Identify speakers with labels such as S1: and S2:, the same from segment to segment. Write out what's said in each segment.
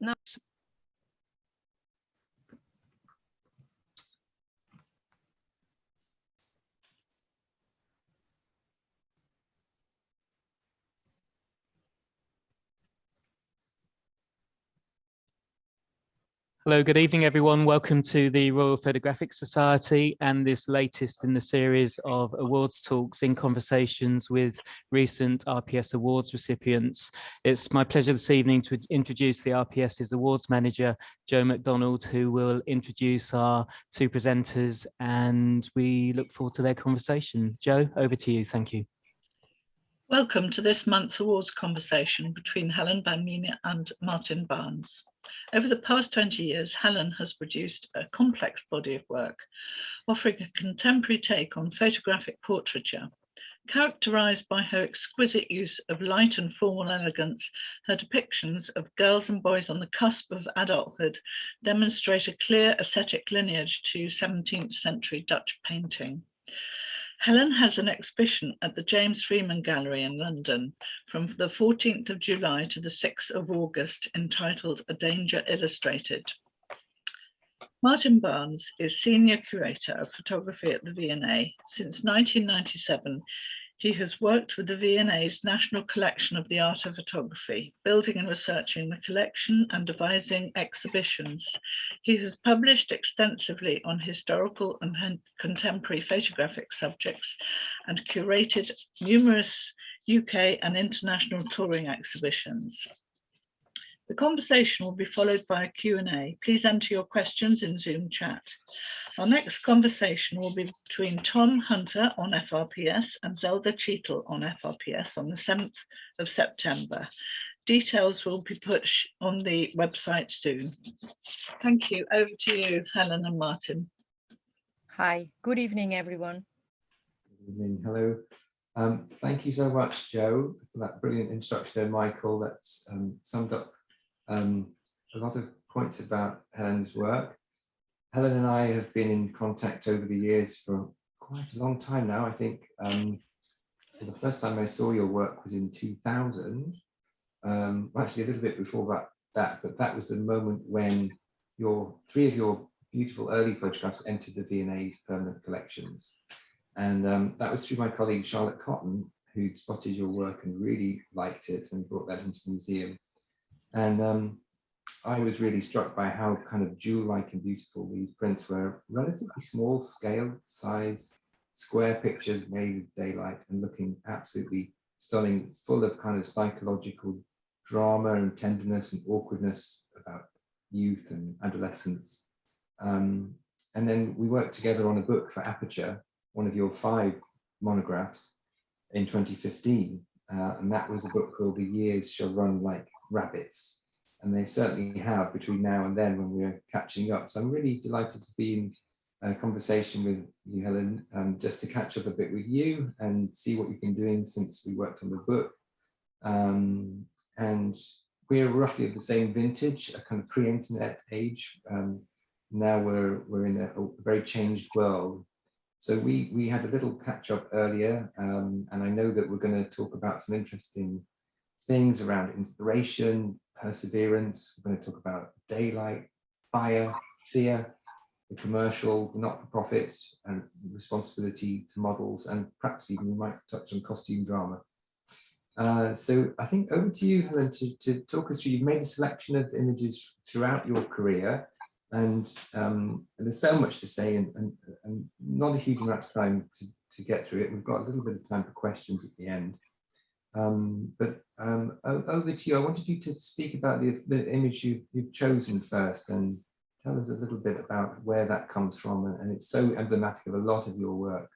S1: No.
S2: Hello, good evening, everyone. Welcome to the Royal Photographic Society and this latest in the series of awards talks in conversations with recent RPS awards recipients. It's my pleasure this evening to introduce the RPS's awards manager, Joe McDonald, who will introduce our two presenters, and we look forward to their conversation. Joe, over to you. Thank you.
S3: Welcome to this month's awards conversation between Hellen van Meene and Martin Barnes. Over the past 20 years, Hellen has produced a complex body of work, offering a contemporary take on photographic portraiture. Characterized by her exquisite use of light and formal elegance, her depictions of girls and boys on the cusp of adulthood demonstrate a clear aesthetic lineage to 17th century Dutch painting. Hellen has an exhibition at the James Freeman Gallery in London from the 14th of July to the 6th of August, entitled A Danger Illustrated. Martin Barnes is Senior Curator of Photography at the V&A. Since 1997, he has worked with the V&A's National Collection of the Art of Photography, building and researching the collection and devising exhibitions. He has published extensively on historical and contemporary photographic subjects and curated numerous UK and international touring exhibitions. The conversation will be followed by a Q&A. Please enter your questions in Zoom chat. Our next conversation will be between Tom Hunter on FRPS and Zelda Cheetle on FRPS on the 7th of September. Details will be put on the website soon. Thank you. Over to you, Hellen and Martin.
S1: Hi, good evening, everyone.
S4: Good evening, hello. Thank you so much, Joe, for that brilliant introduction, and Michael. That's summed up a lot of points about Hellen's work. Hellen and I have been in contact over the years for quite a long time now. I think the first time I saw your work was in 2000, actually a little bit before that, but that was the moment when three of your beautiful early photographs entered the V&A's permanent collections. And that was through my colleague Charlotte Cotton, who'd spotted your work and really liked it and brought that into the museum. And I was really struck by how kind of jewel-like and beautiful these prints were. Relatively small scale size, square pictures made with daylight and looking absolutely stunning, full of kind of psychological drama and tenderness and awkwardness about youth and adolescence. And then we worked together on a book for Aperture, one of your 5 monographs in 2015. And that was a book called The Years Shall Run Like Rabbits. And they certainly have between now and then when we're catching up. So I'm really delighted to be in a conversation with you, Hellen, just to catch up a bit with you and see what you've been doing since we worked on the book. And we're roughly of the same vintage, a kind of pre-internet age. Now we're in a very changed world. So we had a little catch up earlier, and I know that we're going to talk about some interesting things around inspiration, perseverance. We're going to talk about daylight, fire, fear, the commercial, not-for-profit, and responsibility to models, and perhaps even we might touch on costume drama. So I think over to you, Hellen, to talk us through. You've made a selection of images throughout your career, and there's so much to say and not a huge amount of time to get through it. We've got a little bit of time for questions at the end. But over to you. I wanted you to speak about the image you've chosen first and tell us a little bit about where that comes from. And it's so emblematic of a lot of your work.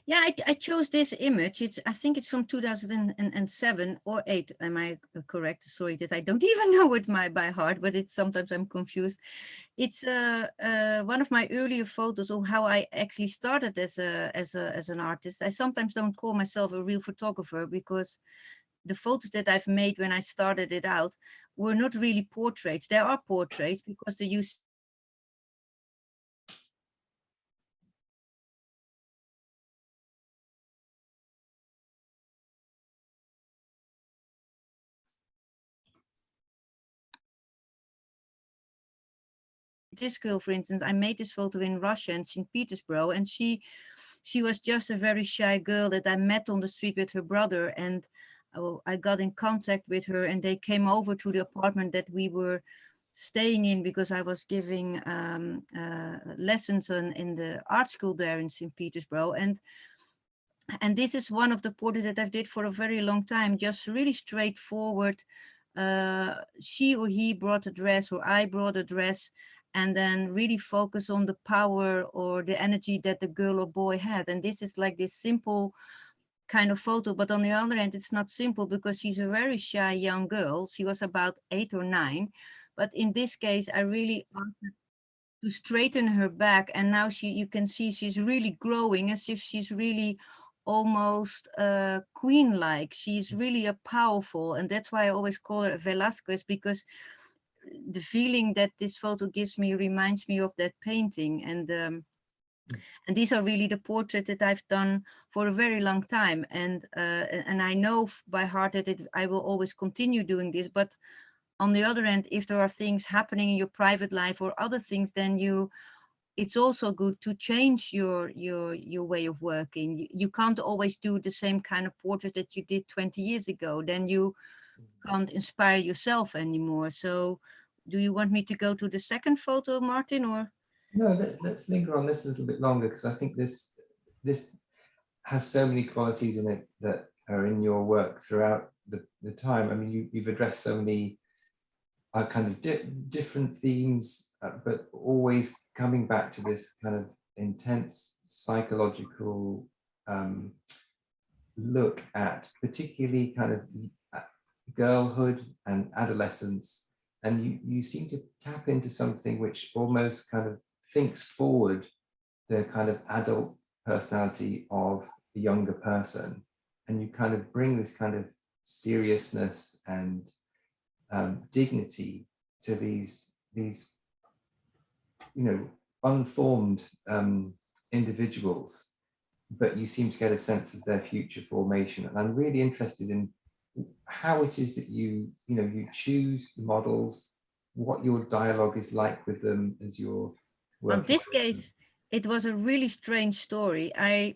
S1: Yeah, I chose this image. I think it's from 2007 or 8. Am I correct? Sorry that I don't even know it by heart, but it's sometimes I'm confused. It's one of my earlier photos of how I actually started as an artist. I sometimes don't call myself a real photographer because the photos that I've made when I started it out were not really portraits. There are portraits because they use this girl, for instance, I made this photo in Russia and St. Petersburg, and she was just a very shy girl that I met on the street with her brother, and I got in contact with her, and they came over to the apartment that we were staying in because I was giving lessons in the art school there in St. Petersburg, and this is one of the portraits that I've did for a very long time, just really straightforward. She or he brought a dress, or I brought a dress, and then really focus on the power or the energy that the girl or boy had. And this is like this simple kind of photo, but on the other hand, it's not simple because she's a very shy young girl. She was about 8 or 9, but in this case, I really wanted to straighten her back, and now you can see she's really growing, as if she's really almost queen-like. She's really a powerful, and that's why I always call her Velasquez, because the feeling that this photo gives me reminds me of that painting. And these are really the portraits that I've done for a very long time, and I know by heart that I will always continue doing this. But on the other hand, if there are things happening in your private life or other things, then it's also good to change your way of working. You can't always do the same kind of portrait that you did 20 years ago. Then you can't inspire yourself anymore. So do you want me to go to the second photo, Martin, or?
S4: No, let's linger on this a little bit longer, because I think this has so many qualities in it that are in your work throughout the time. I mean, you've addressed so many kind of different themes, but always coming back to this kind of intense psychological look at particularly kind of girlhood and adolescence. And you seem to tap into something which almost kind of thinks forward the kind of adult personality of a younger person. And you kind of bring this kind of seriousness and dignity to these unformed individuals, but you seem to get a sense of their future formation. And I'm really interested in how it is that you choose the models, what your dialogue is like with them as you're working.
S1: In this case, it was a really strange story. My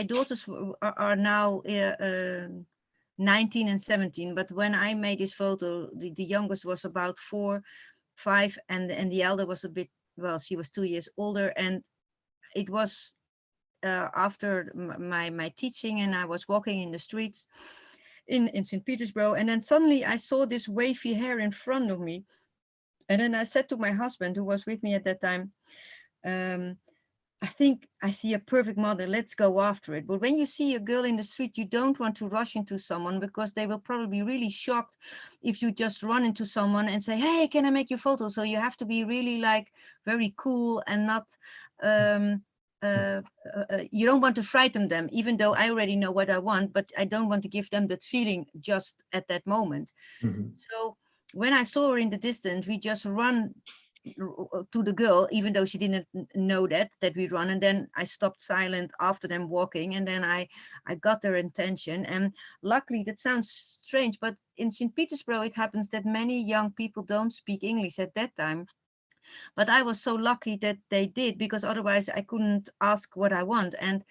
S1: daughters are now 19 and 17, but when I made this photo, the youngest was about 4, 5, and the elder was a bit, well, she was 2 years older. And it was after my teaching, and I was walking in the streets in St. Petersburg, and then suddenly I saw this wavy hair in front of me. And then I said to my husband, who was with me at that time, I think I see a perfect model, let's go after it. But when you see a girl in the street, you don't want to rush into someone, because they will probably be really shocked if you just run into someone and say, hey, can I make your photo? So you have to be really like very cool and not, you don't want to frighten them, even though I already know what I want, but I don't want to give them that feeling just at that moment.
S4: Mm-hmm.
S1: So when I saw her in the distance, we just run to the girl, even though she didn't know that we run. And then I stopped silent after them walking, and then I got their attention. And luckily, that sounds strange, but in St. Petersburg, it happens that many young people don't speak English at that time. But I was so lucky that they did, because otherwise I couldn't ask what I want. And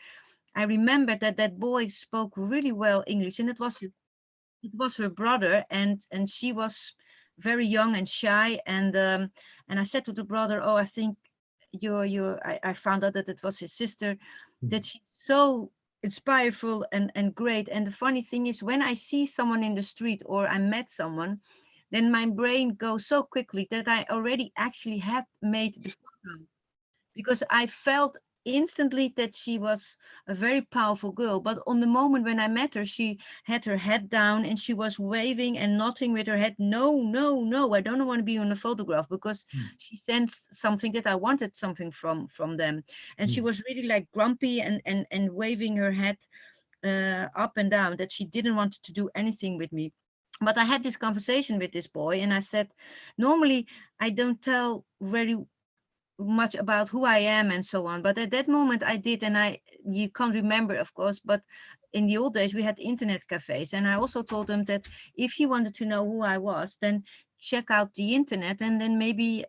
S1: I remember that boy spoke really well English, and it was her brother, and she was very young and shy, and I said to the brother, oh, I think I found out that it was his sister, that she's so inspireful and great. And the funny thing is, when I see someone in the street or I met someone, then my brain goes so quickly that I already actually had made the photo, because I felt instantly that she was a very powerful girl. But on the moment when I met her, she had her head down and she was waving and nodding with her head. No, no, no, I don't want to be on a photograph, because she sensed something, that I wanted something from them. And she was really like grumpy and waving her head up and down, that she didn't want to do anything with me. But I had this conversation with this boy, and I said, normally I don't tell very much about who I am and so on, but at that moment I did. And you can't remember, of course, but in the old days we had internet cafes, and I also told them that if he wanted to know who I was, then check out the internet and then maybe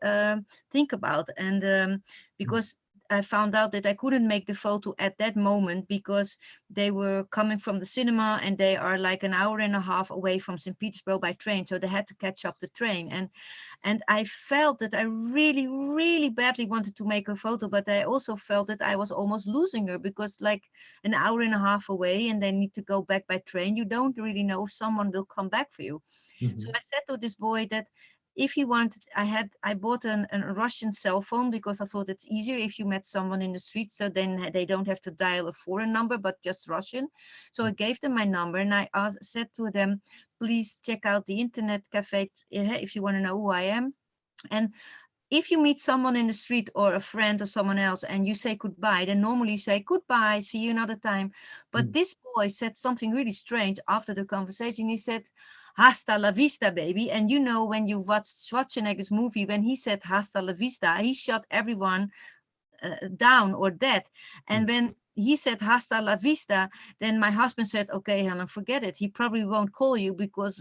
S1: think about. And because I found out that I couldn't make the photo at that moment because they were coming from the cinema and they are like an hour and a half away from St. Petersburg by train. So they had to catch up the train. And I felt that I really, really badly wanted to make a photo, but I also felt that I was almost losing her because like an hour and a half away and they need to go back by train. You don't really know if someone will come back for you.
S4: Mm-hmm.
S1: So I said to this boy that if he wanted, I bought a Russian cell phone because I thought it's easier if you met someone in the street, so then they don't have to dial a foreign number, but just Russian. So I gave them my number and I said to them, please check out the internet cafe if you want to know who I am. And if you meet someone in the street or a friend or someone else and you say goodbye, then normally you say goodbye, see you another time. But this boy said something really strange after the conversation. He said, hasta la vista, baby. And you know, when you watch Schwarzenegger's movie, when he said hasta la vista, he shot everyone down or dead. And when he said hasta la vista, then my husband said, okay, Helen, forget it. He probably won't call you because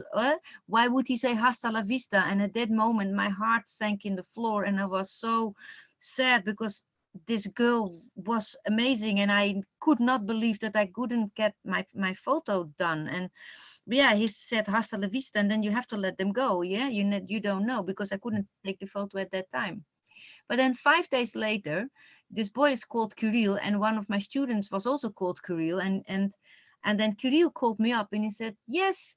S1: why would he say hasta la vista? And at that moment, my heart sank in the floor and I was so sad because this girl was amazing and I could not believe that I couldn't get my photo done. And yeah, he said hasta la vista and then you have to let them go. Yeah, you don't know because I couldn't take the photo at that time. But then 5 days later, this boy is called Kirill, and one of my students was also called Kirill. And then Kirill called me up and he said, yes,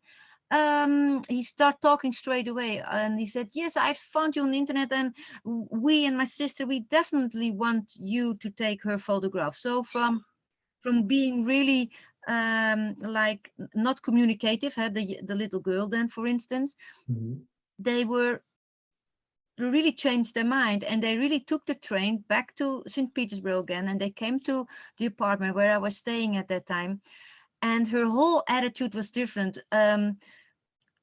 S1: he started talking straight away. And he said, yes, I've found you on the internet and we and my sister, we definitely want you to take her photograph. So from being really like not communicative, the little girl then, for instance, they really changed their mind and they really took the train back to St. Petersburg again, and they came to the apartment where I was staying at that time, and her whole attitude was different.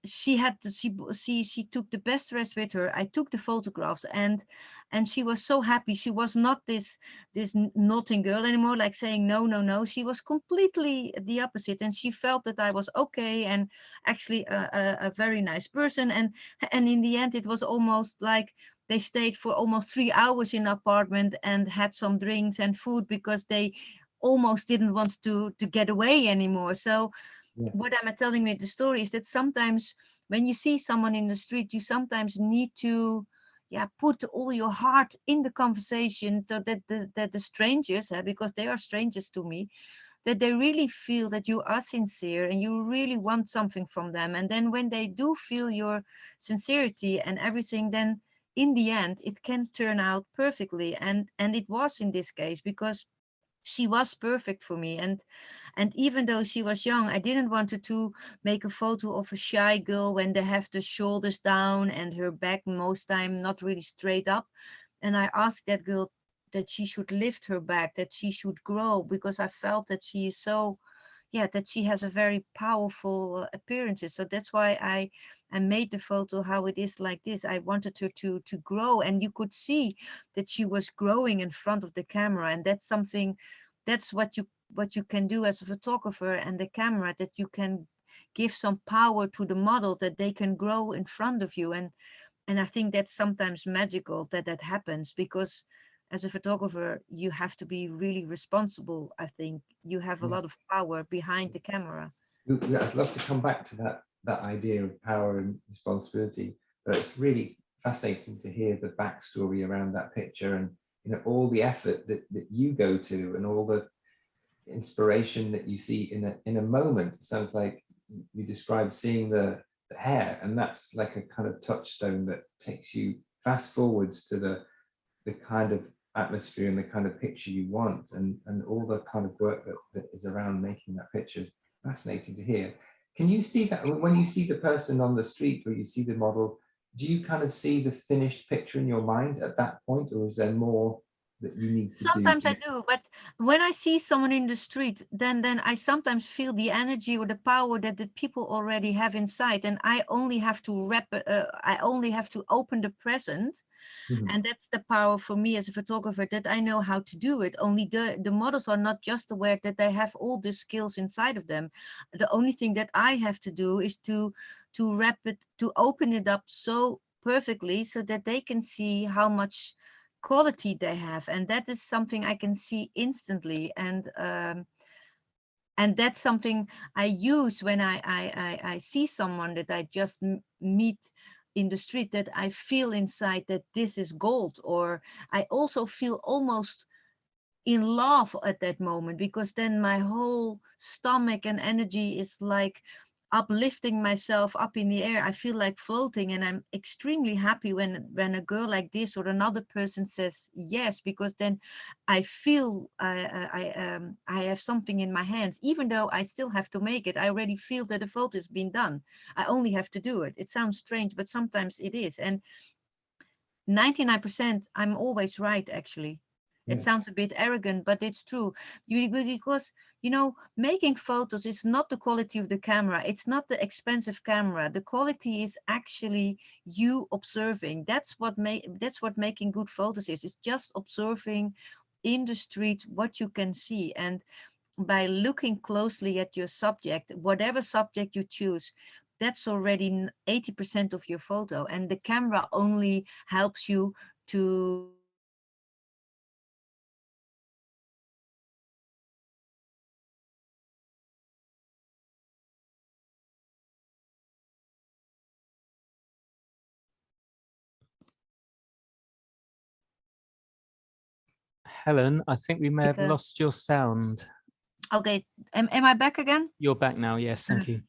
S1: She took the best rest with her. I took the photographs and she was so happy. She was not this nothing girl anymore, like saying no. She was completely the opposite, and she felt that I was okay and actually a very nice person. And in the end, it was almost like they stayed for almost 3 hours in the apartment and had some drinks and food because they almost didn't want to get away anymore. So what I'm telling me the story is that sometimes when you see someone in the street, you sometimes need to put all your heart in the conversation so that the strangers, because they are strangers to me, that they really feel that you are sincere and you really want something from them. And then when they do feel your sincerity and everything, then in the end, it can turn out perfectly. And it was in this case because she was perfect for me. And even though she was young, I didn't want her to make a photo of a shy girl when they have the shoulders down and her back most time not really straight up. And I asked that girl that she should lift her back, that she should grow, because I felt that she is so, that she has a very powerful appearances. So that's why I made the photo how it is like this. I wanted her to grow, and you could see that she was growing in front of the camera. And that's something, that's what you can do as a photographer and the camera, that you can give some power to the model, that they can grow in front of you. And I think that's sometimes magical that happens, because as a photographer, you have to be really responsible. I think you have a lot of power behind the camera.
S4: I'd love to come back to that idea of power and responsibility, but it's really fascinating to hear the backstory around that picture, and all the effort that you go to, and all the inspiration that you see in a moment. It sounds like you described seeing the hair, and that's like a kind of touchstone that takes you fast forwards to the kind of atmosphere and the kind of picture you want, and all the kind of work that is around making that picture is fascinating to hear. Can you see that when you see the person on the street or you see the model, do you kind of see the finished picture in your mind at that point, or is there more that you need to do?
S1: Sometimes I do, but when I see someone in the street, then I sometimes feel the energy or the power that the people already have inside, and I only have to I only have to open the present, and that's the power for me as a photographer, that I know how to do it. Only the models are not just aware that they have all the skills inside of them. The only thing that I have to do is to wrap it, to open it up so perfectly so that they can see how much quality they have, and that is something I can see instantly, and that's something I use when I see someone that I just meet in the street, that I feel inside that this is gold, or I also feel almost in love at that moment, because then my whole stomach and energy is like uplifting myself up in the air. I feel like floating, and I'm extremely happy when a girl like this or another person says yes, because then I feel I have something in my hands, even though I still have to make it. I already feel that the photo has been done. I only have to do it. It sounds strange, but sometimes it is, and 99% I'm always right, actually. It sounds a bit arrogant, but it's true. Because, you know, making photos is not the quality of the camera. It's not the expensive camera. The quality is actually you observing. That's what making good photos is. It's just observing in the street what you can see. And by looking closely at your subject, whatever subject you choose, that's already 80% of your photo. And the camera only helps you to
S2: Helen, I think we may have lost your sound.
S1: Okay, am I back again?
S2: You're back now, yes, thank you.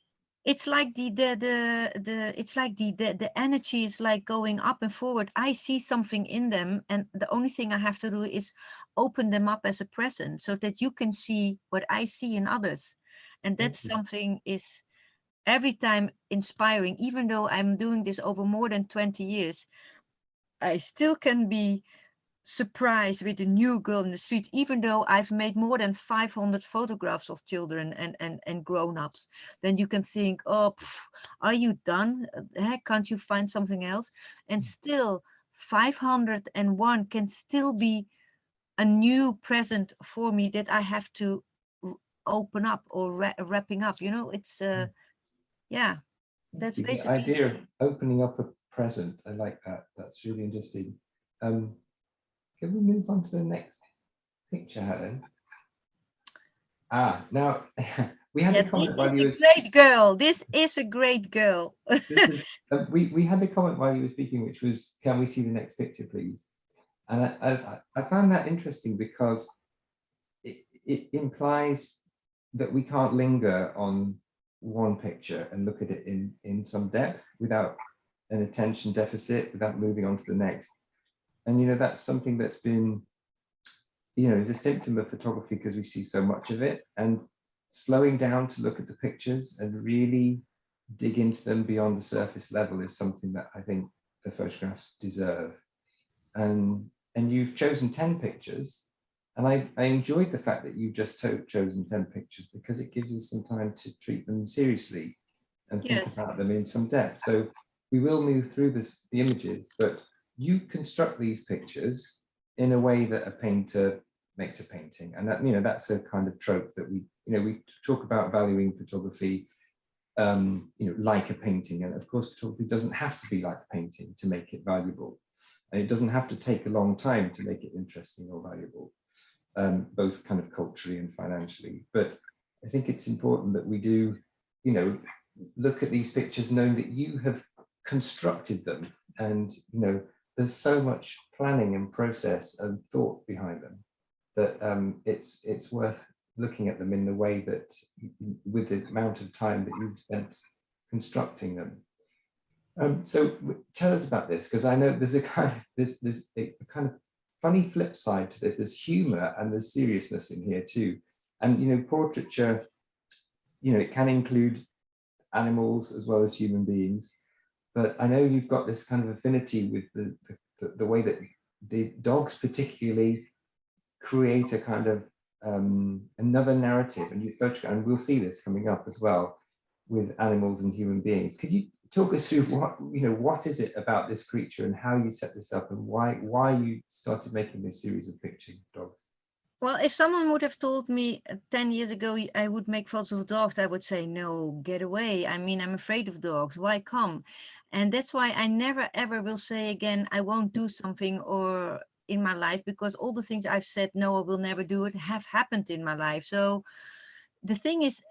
S1: It's like it's like the energy is like going up and forward. I see something in them, and the only thing I have to do is open them up as a present so that you can see what I see in others. And that's something is every time inspiring. Even though I'm doing this over more than 20 years, I still can be surprised with a new girl in the street, even though I've made more than 500 photographs of children and grown-ups. Then you can think, oh, are you done? Heck, can't you find something else? And still 501 can still be a new present for me that I have to open up or wrapping up, you know. It's yeah, that's basically
S4: the idea of opening up a present. I like that. That's really interesting. Can we move on to the next picture, Helen? Now we had a comment while you were
S1: great girl. This is a great girl.
S4: we had a comment while you were speaking, which was, "Can we see the next picture, please?" And I found that interesting because it implies that we can't linger on one picture and look at it in some depth without an attention deficit, without moving on to the next. And, you know, that's something that's been, you know, is a symptom of photography because we see so much of it, and slowing down to look at the pictures and really dig into them beyond the surface level is something that I think the photographs deserve. And you've chosen 10 pictures, and I enjoyed the fact that you've just chosen 10 pictures because it gives you some time to treat them seriously and think about them in some depth. So we will move through the images, but you construct these pictures in a way that a painter makes a painting. And that, you know, that's a kind of trope that we talk about valuing photography, you know, like a painting. And of course, photography doesn't have to be like a painting to make it valuable. And it doesn't have to take a long time to make it interesting or valuable, both kind of culturally and financially. But I think it's important that we do, you know, look at these pictures knowing that you have constructed them, and, you know, there's so much planning and process and thought behind them that it's worth looking at them in the way that, with the amount of time that you've spent constructing them. So tell us about this, because I know there's a kind of a kind of funny flip side to this. There's humor and there's seriousness in here too. And, you know, portraiture, you know, it can include animals as well as human beings. But I know you've got this kind of affinity with the way that the dogs particularly create a kind of another narrative, and you photograph, and we'll see this coming up as well with animals and human beings. Could you talk us through what is it about this creature and how you set this up and why you started making this series of pictures of dogs?
S1: Well, if someone would have told me 10 years ago I would make photos of dogs, I would say, no, get away. I mean, I'm afraid of dogs. Why come? And that's why I never, ever will say again, I won't do something or in my life, because all the things I've said, no, I will never do it, have happened in my life. So the thing is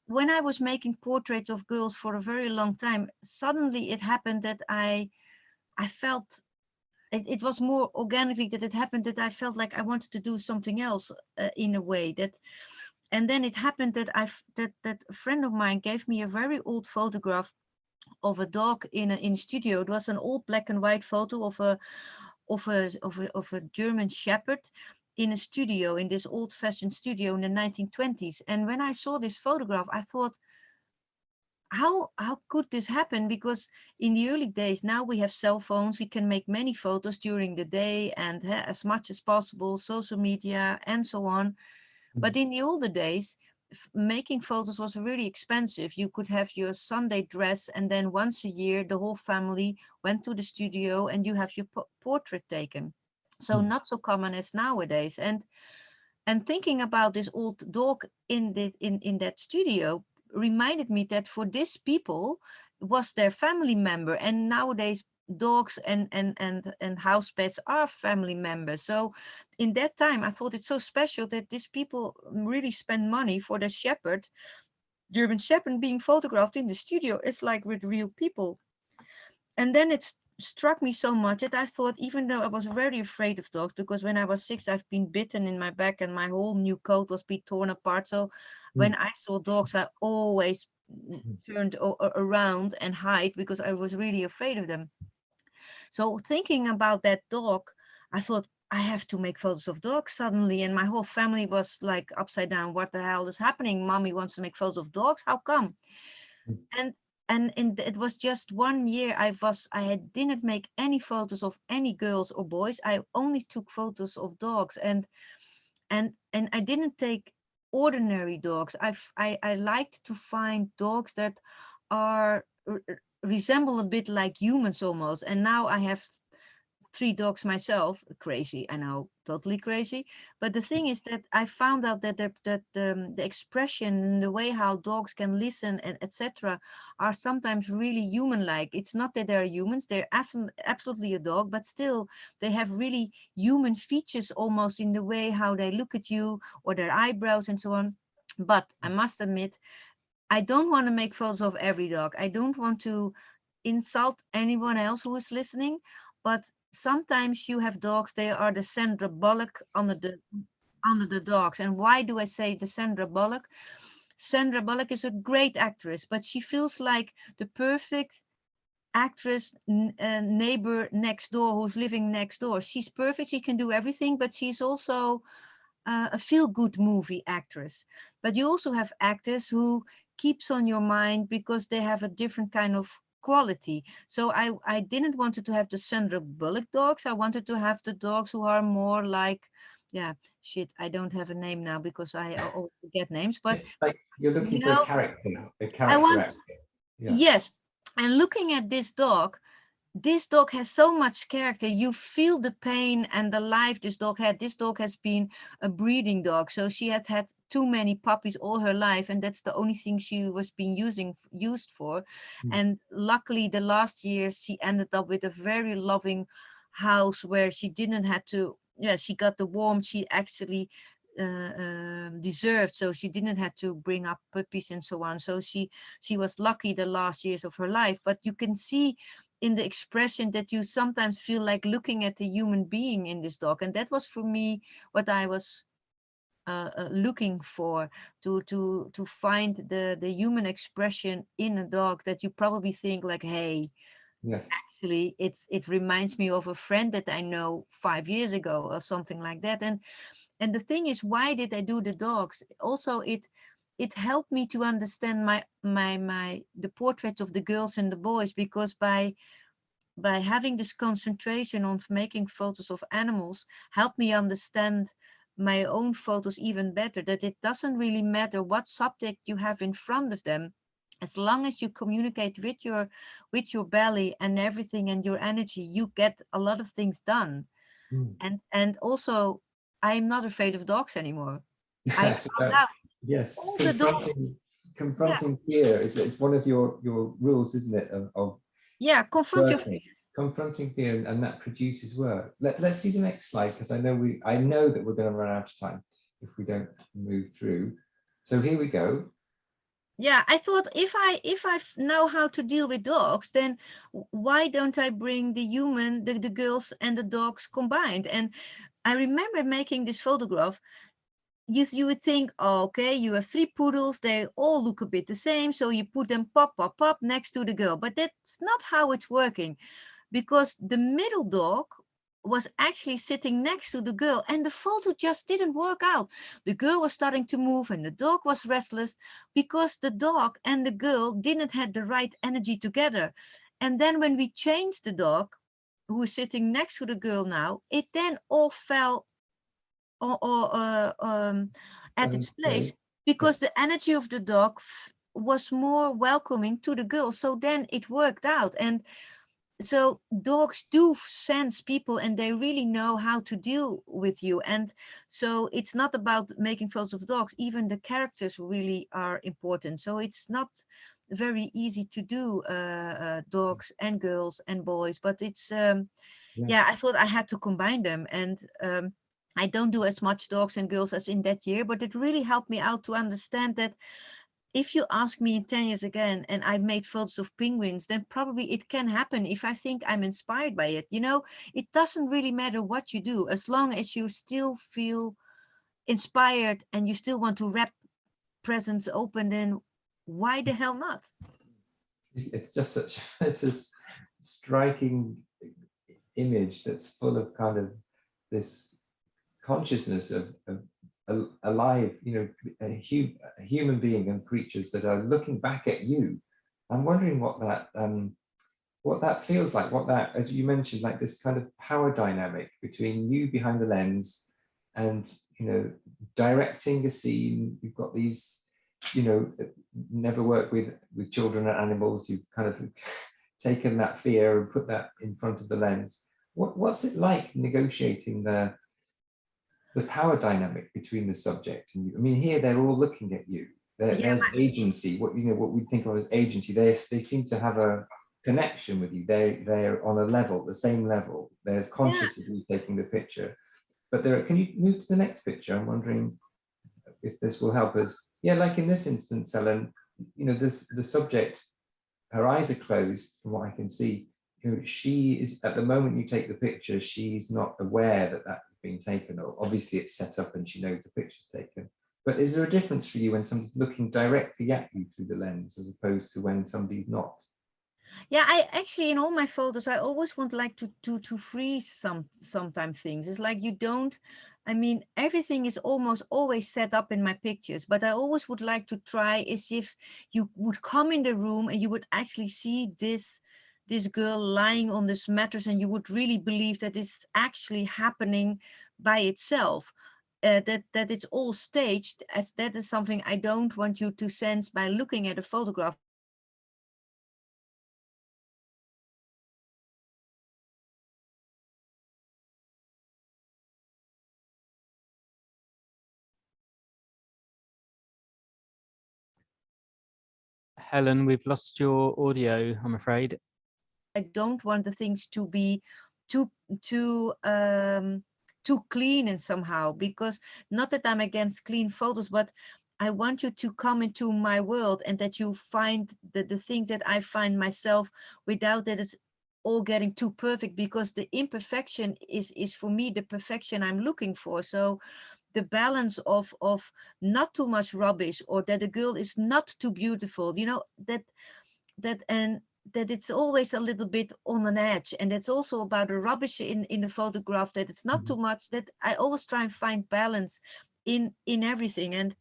S1: when I was making portraits of girls for a very long time, suddenly it happened that I felt it was more organically that it happened that I felt like I wanted to do something else in a way that, and then it happened that that a friend of mine gave me a very old photograph of a dog in a studio. It was an old black and white photo of a German Shepherd in a studio, in this old-fashioned studio in the 1920s. And when I saw this photograph, I thought, how could this happen? Because in the early days, now we have cell phones, we can make many photos during the day and as much as possible, social media and so on. But in the older days, making photos was really expensive. You could have your Sunday dress, and then once a year the whole family went to the studio and you have your portrait taken. So not so common as nowadays. And thinking about this old dog in that studio reminded me that for these people was their family member, and nowadays dogs and house pets are family members. So in that time I thought it's so special that these people really spend money for the shepherd, German Shepherd, being photographed in the studio. It's like with real people. And then it struck me so much that I thought, even though I was very afraid of dogs, because when I was 6 I've been bitten in my back and my whole new coat was being torn apart, so when I saw dogs I always turned around and hide because I was really afraid of them. So thinking about that dog, I thought, I have to make photos of dogs suddenly. And my whole family was like upside down. What the hell is happening? Mommy wants to make photos of dogs. How come? And it was just 1 year I didn't make any photos of any girls or boys. I only took photos of dogs, and I didn't take ordinary dogs. I liked to find dogs that are resemble a bit like humans almost. And now I have 3 dogs myself. Crazy, I know, totally crazy. But the thing is that I found out that the expression and the way how dogs can listen and etc. are sometimes really human-like. It's not that they're humans, they're absolutely a dog, but still they have really human features almost in the way how they look at you or their eyebrows and so on. But I must admit, I don't want to make photos of every dog. I don't want to insult anyone else who is listening, but sometimes you have dogs, they are the Sandra Bullock under the dogs. And why do I say the Sandra Bullock? Sandra Bullock is a great actress, but she feels like the perfect actress neighbor next door who's living next door. She's perfect, she can do everything, but she's also a feel-good movie actress. But you also have actors who keeps on your mind because they have a different kind of quality. So I didn't want to have the Sandra Bullock dogs. I wanted to have the dogs who are more like, I don't have a name now because I always forget names, but
S4: it's like you're looking for a character actor.
S1: Yes. And looking at this dog has so much character. You feel the pain and the life this dog had. This dog has been a breeding dog, so she has had too many puppies all her life, and that's the only thing she was being used for. And luckily the last year she ended up with a very loving house where she didn't have to, she got the warmth she actually deserved, so she didn't have to bring up puppies and so on. So she was lucky the last years of her life. But you can see in the expression that you sometimes feel like looking at the human being in this dog, and that was for me what I was looking for, to find the human expression in a dog that you probably think like, hey, actually it reminds me of a friend that I know 5 years ago or something like that. And the thing is, why did I do the dogs? Also, it helped me to understand the portraits of the girls and the boys, because by having this concentration on making photos of animals helped me understand my own photos even better, that it doesn't really matter what subject you have in front of them, as long as you communicate with your belly and everything and your energy, you get a lot of things done. And also, I'm not afraid of dogs anymore. I found out
S4: yes,
S1: all the dogs.
S4: confronting fear is one of your rules, isn't it? Of
S1: Yeah, confront your fear.
S4: Confronting fear, and that produces work. Let's see the next slide, because I know that we're going to run out of time if we don't move through. So here we go.
S1: Yeah, I thought if I know how to deal with dogs, then why don't I bring the human, the girls and the dogs combined? And I remember making this photograph. You would think, oh, okay, you have 3 poodles, they all look a bit the same, so you put them pop next to the girl. But that's not how it's working, because the middle dog was actually sitting next to the girl, and the photo just didn't work out. The girl was starting to move and the dog was restless because the dog and the girl didn't have the right energy together. And then when we changed the dog, who is sitting next to the girl now, it then all fell at its place, because the energy of the dog was more welcoming to the girl. So then it worked out. And so dogs do sense people, and they really know how to deal with you. And so it's not about making photos of dogs, even the characters really are important. So it's not very easy to do dogs and girls and boys, but it's yeah, I thought I had to combine them. And I don't do as much dogs and girls as in that year, but it really helped me out to understand that if you ask me in 10 years again and I made photos of penguins, then probably it can happen if I think I'm inspired by it. You know, it doesn't really matter what you do, as long as you still feel inspired and you still want to wrap presents open, then why the hell not?
S4: It's just it's a striking image that's full of kind of this consciousness of alive, you know, a human being and creatures that are looking back at you. I'm wondering what that feels like, what that, as you mentioned, like this kind of power dynamic between you behind the lens and, you know, directing a scene. You've got these, you know, never worked with children and animals. You've kind of taken that fear and put that in front of the lens. What's it like negotiating the power dynamic between the subject and you? I mean, here they're all looking at you. There's agency. What we think of as agency. They seem to have a connection with you. They're on a level, the same level. They're conscious of you taking the picture. But can you move to the next picture? I'm wondering if this will help us. Yeah, like in this instance, Helen, you know, the subject, her eyes are closed from what I can see. You know, she is, at the moment you take the picture, she's not aware that has been taken, or obviously it's set up and she knows the picture's taken. But is there a difference for you when somebody's looking directly at you through the lens as opposed to when somebody's not?
S1: Yeah, I actually, in all my photos, I always want like to freeze sometimes things. It's like you don't, I mean, everything is almost always set up in my pictures, but I always would like to try as if you would come in the room and you would actually see this girl lying on this mattress, and you would really believe that it's actually happening by itself. That it's all staged, as that is something I don't want you to sense by looking at a photograph.
S2: Helen, we've lost your audio, I'm afraid.
S1: I don't want the things to be too clean and somehow, because not that I'm against clean photos, but I want you to come into my world and that you find the things that I find myself, without that it's all getting too perfect, because the imperfection is for me the perfection I'm looking for. So the balance of not too much rubbish, or that the girl is not too beautiful, you know, that it's always a little bit on an edge. And it's also about the rubbish in the photograph, that it's not too much. That I always try and find balance in everything. And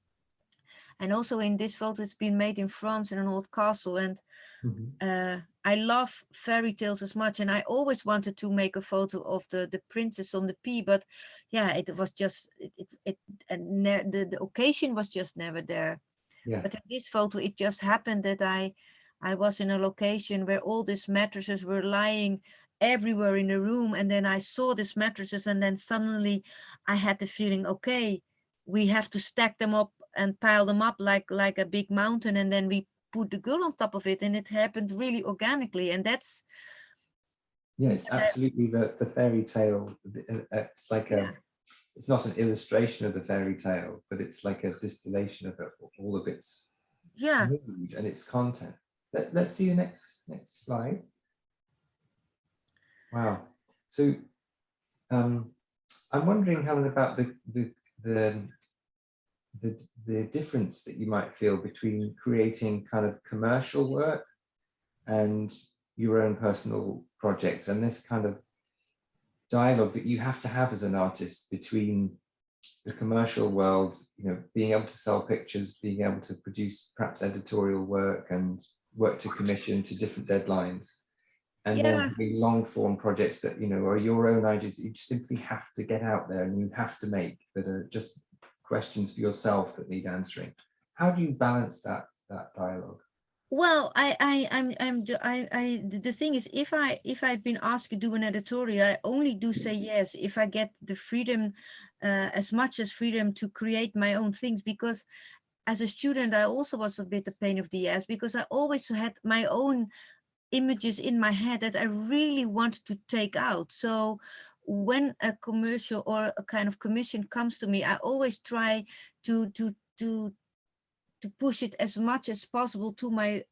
S1: And also in this photo, it's been made in France in an old castle. And
S4: Mhm.
S1: I love fairy tales as much, and I always wanted to make a photo of the princess on the pea, but yeah, it was just the occasion was just never there.
S4: Yeah.
S1: But in this photo, it just happened that I was in a location where all these mattresses were lying everywhere in the room, and then I saw these mattresses, and then suddenly I had the feeling, okay, we have to stack them up and pile them up like a big mountain, and then we put the girl on top of it, and it happened really organically. And that's
S4: Yeah, it's absolutely the fairy tale. It's like
S1: yeah.
S4: it's not an illustration of the fairy tale, but it's like a distillation of all of its
S1: Yeah.
S4: mood and its content. Let's see the next slide. Wow. So I'm wondering, Helen, about the difference that you might feel between creating kind of commercial work and your own personal projects, and this kind of dialogue that you have to have as an artist between the commercial world, you know, being able to sell pictures, being able to produce perhaps editorial work and work to commission to different deadlines, and then having long form projects that, you know, are your own ideas you simply have to get out there and you have to make, that are just questions for yourself that need answering. How do you balance that dialogue?
S1: Well, the thing is, if I've been asked to do an editorial, I only do say yes if I get the freedom, as much as freedom to create my own things. Because as a student, I also was a bit a pain of the ass, because I always had my own images in my head that I really wanted to take out. So when a commercial or a kind of commission comes to me, I always try to push it as much as possible to my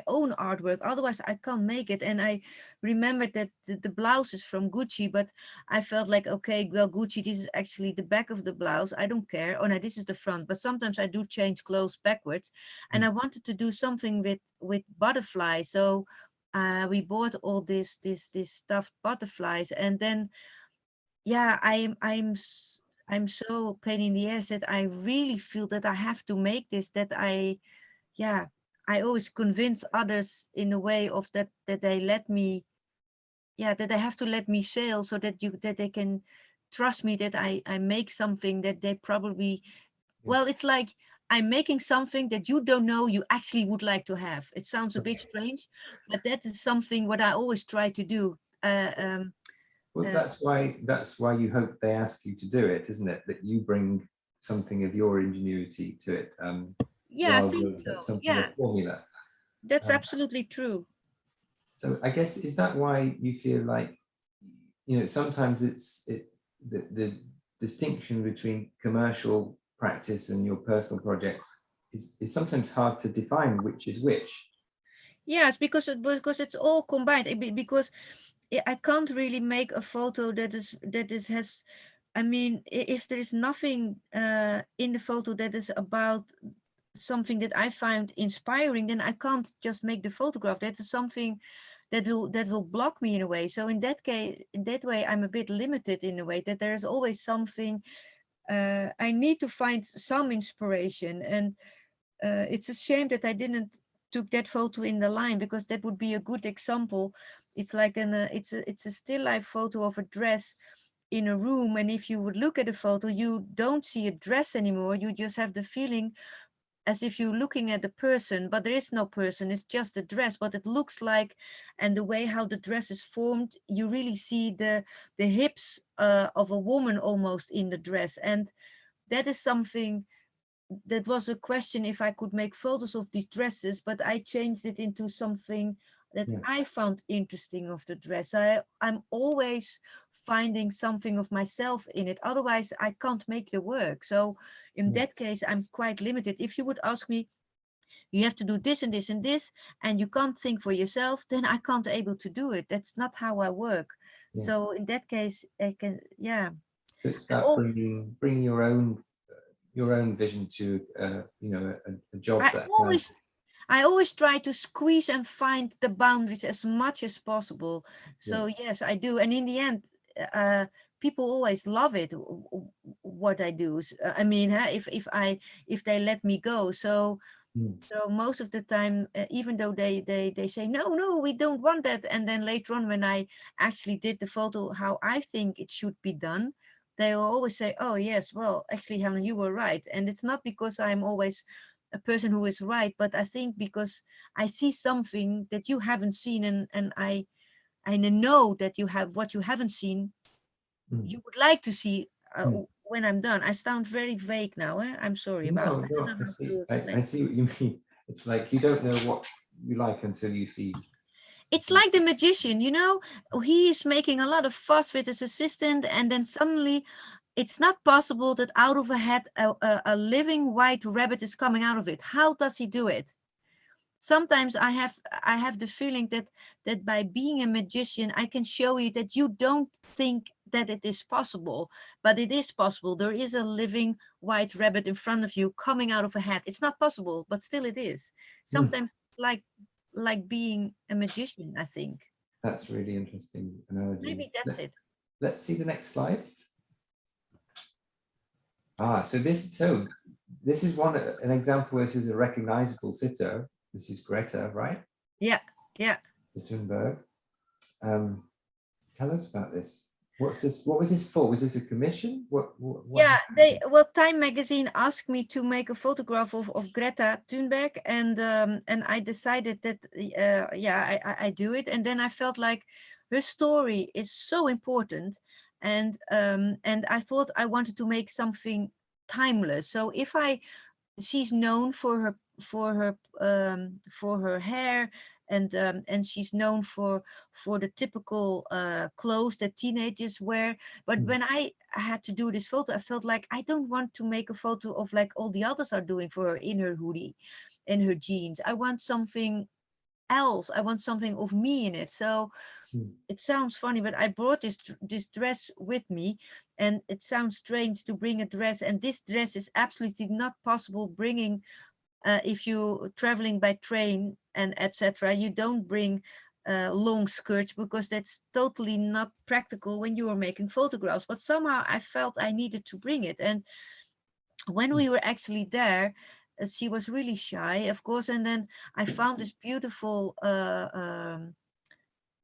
S1: own artwork. Otherwise I can't make it. And I remembered that the blouse is from Gucci, but I felt like, okay, well, Gucci, this is actually the back of the blouse, I don't care. Oh no, this is the front. But sometimes I do change clothes backwards, and I wanted to do something with butterflies. So we bought all this stuffed butterflies, and then yeah, I'm so pain in the ass that I really feel that I have to make this, that I always convince others in a way of that they let me, that they have to let me sail, so that they can trust me, that I make something that they probably, well, it's like I'm making something that you don't know you actually would like to have. It sounds a bit strange, but that is something what I always try to do.
S4: Well, that's why you hope they ask you to do it, isn't it? That you bring something of your ingenuity to it,
S1: I
S4: rather
S1: think
S4: than
S1: so.
S4: something of formula.
S1: That's absolutely true.
S4: So I guess, is that why you feel like, you know, sometimes the distinction between commercial practice and your personal projects is sometimes hard to define which is which?
S1: Yes, because it's all combined. Because I can't really make a photo that has, I mean, if there is nothing in the photo that is about something that I found inspiring, then I can't just make the photograph. That is something that will block me in a way. So in that case, in that way, I'm a bit limited in a way, that there is always something. I need to find some inspiration, and it's a shame that I didn't took that photo in the line, because that would be a good example. It's like it's a still life photo of a dress in a room, and if you would look at a photo, you don't see a dress anymore. You just have the feeling as if you're looking at a person, but there is no person, it's just a dress. What it looks like, and the way how the dress is formed, you really see the hips of a woman almost in the dress. And that is something that was a question, if I could make photos of these dresses, but I changed it into something that I found interesting of the dress. I'm always finding something of myself in it, otherwise I can't make the work. So in that case, I'm quite limited. If you would ask me, you have to do this and this and this, and you can't think for yourself, then I can't able to do it. That's not how I work. So in that case, I can,
S4: So it's about bringing your own vision to you know, a job
S1: I always try to squeeze and find the boundaries as much as possible. So yes, I do. And in the end, people always love it, what I do. I mean, if they let me go. So most of the time, even though they say no, we don't want that, and then later on when I actually did the photo how I think it should be done, they will always say, oh yes, well actually Helen, you were right. And it's not because I'm always a person who is right, but I think because I see something that you haven't seen, and I know that you have what you haven't seen, you would like to see when I'm done. I sound very vague now. I'm sorry about that.
S4: No, I see what you mean. It's like you don't know what you like until you see.
S1: It's like the magician, you know, he is making a lot of fuss with his assistant, and then suddenly it's not possible that out of a hat a living white rabbit is coming out of it. How does he do it? Sometimes I have the feeling that by being a magician, I can show you that you don't think that it is possible, but it is possible. There is a living white rabbit in front of you coming out of a hat. It's not possible, but still it is. Sometimes like being a magician, I think.
S4: That's really interesting analogy.
S1: Maybe that's it.
S4: Let's see the next slide. So this is an example where this is a recognizable sitter. This is Greta, right?
S1: Yeah.
S4: Thunberg. Tell us about this. What's this? What was this for? Was this a commission? What
S1: yeah, Time magazine asked me to make a photograph of Greta Thunberg, and I decided that I do it. And then I felt like her story is so important, and I thought I wanted to make something timeless. So she's known for her hair, and she's known for the typical clothes that teenagers wear. But when I had to do this photo, I felt like I don't want to make a photo of like all the others are doing for her in her hoodie, in her jeans. I want something else. I want something of me in it. So it sounds funny, but I brought this dress with me, and it sounds strange to bring a dress, and this dress is absolutely not possible bringing if you're traveling by train and etc. You don't bring long skirts, because that's totally not practical when you are making photographs. But somehow I felt I needed to bring it. And when we were actually there, she was really shy, of course, and then I found this beautiful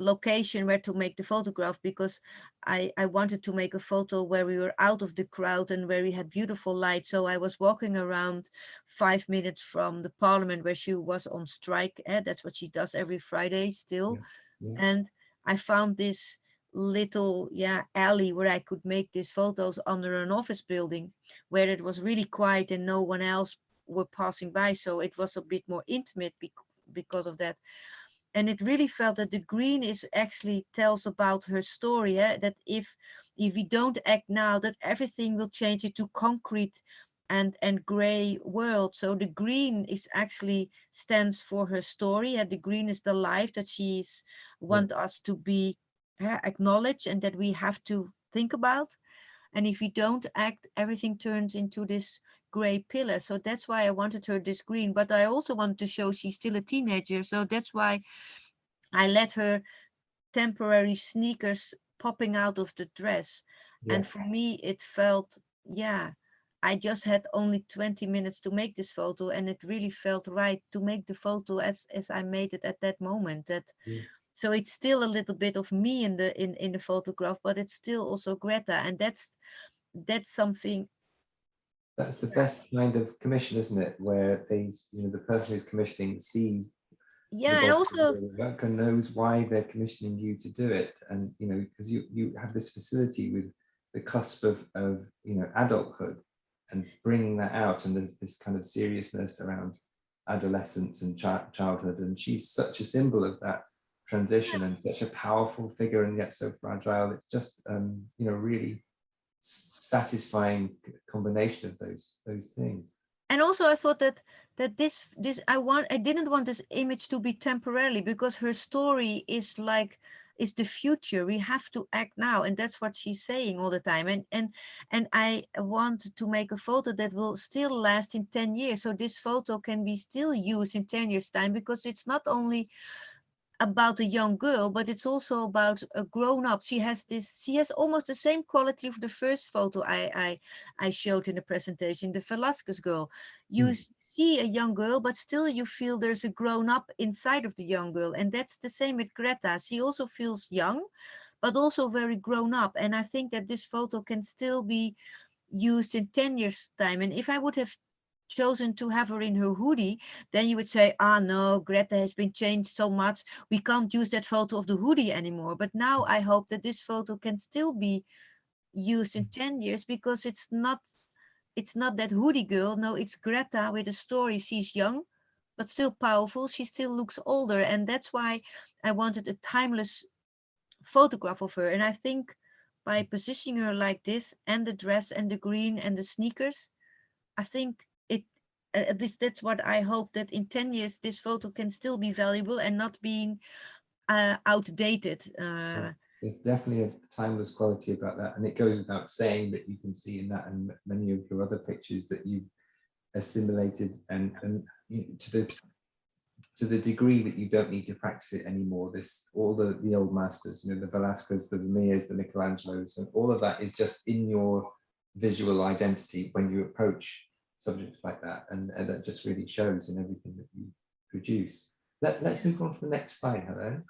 S1: location where to make the photograph, because I wanted to make a photo where we were out of the crowd and where we had beautiful light. So I was walking around 5 minutes from the parliament where she was on strike. That's what she does every Friday still. Yeah. And I found this little alley where I could make these photos under an office building where it was really quiet and no one else were passing by. So it was a bit more intimate because of that. And it really felt that the green is actually tells about her story, that if we don't act now, that everything will change into concrete and gray world. So the green is actually stands for her story. The green is the life that she's want us to be acknowledge, and that we have to think about. And if we don't act, everything turns into this gray pillar. So that's why I wanted her this green, but I also wanted to show she's still a teenager. So that's why I let her temporary sneakers popping out of the dress. And for me, it felt, I just had only 20 minutes to make this photo, and it really felt right to make the photo as I made it at that moment. So it's still a little bit of me in the photograph, but it's still also Greta, and that's something.
S4: That's the best kind of commission, isn't it? Where the person who's commissioning sees
S1: and also
S4: work and knows why they're commissioning you to do it, and because you have this facility with the cusp of adulthood and bringing that out, and there's this kind of seriousness around adolescence and childhood, and she's such a symbol of that transition and such a powerful figure, and yet so fragile. It's just really satisfying combination of those things.
S1: And also I thought that this I didn't want this image to be temporarily, because her story is the future. We have to act now, and that's what she's saying all the time. And I want to make a photo that will still last in 10 years. So this photo can be still used in 10 years time, because it's not only about a young girl, but it's also about a grown-up. She has almost the same quality of the first photo I showed in the presentation, the Velasquez girl. You see a young girl, but still you feel there's a grown-up inside of the young girl. And that's the same with Greta. She also feels young, but also very grown up. And I think that this photo can still be used in 10 years time. And if I would have chosen to have her in her hoodie, then you would say, ah, no, Greta has been changed so much, we can't use that photo of the hoodie anymore. But now I hope that this photo can still be used in 10 years, because it's not that hoodie girl. No, it's Greta with a story. She's young but still powerful. She still looks older, and that's why I wanted a timeless photograph of her. And I think by positioning her like this, and the dress and the green and the sneakers, I think that's what I hope, that in 10 years this photo can still be valuable and not being outdated.
S4: There's definitely a timeless quality about that, and it goes without saying that you can see in that and many of your other pictures that you've assimilated and to the degree that you don't need to practice it anymore. All the old masters, the Velasquez, the Vermeers, the Michelangelos, and all of that is just in your visual identity when you approach subjects like that, and that just really shows in everything that you produce. Let's move on to the next slide, Hellen.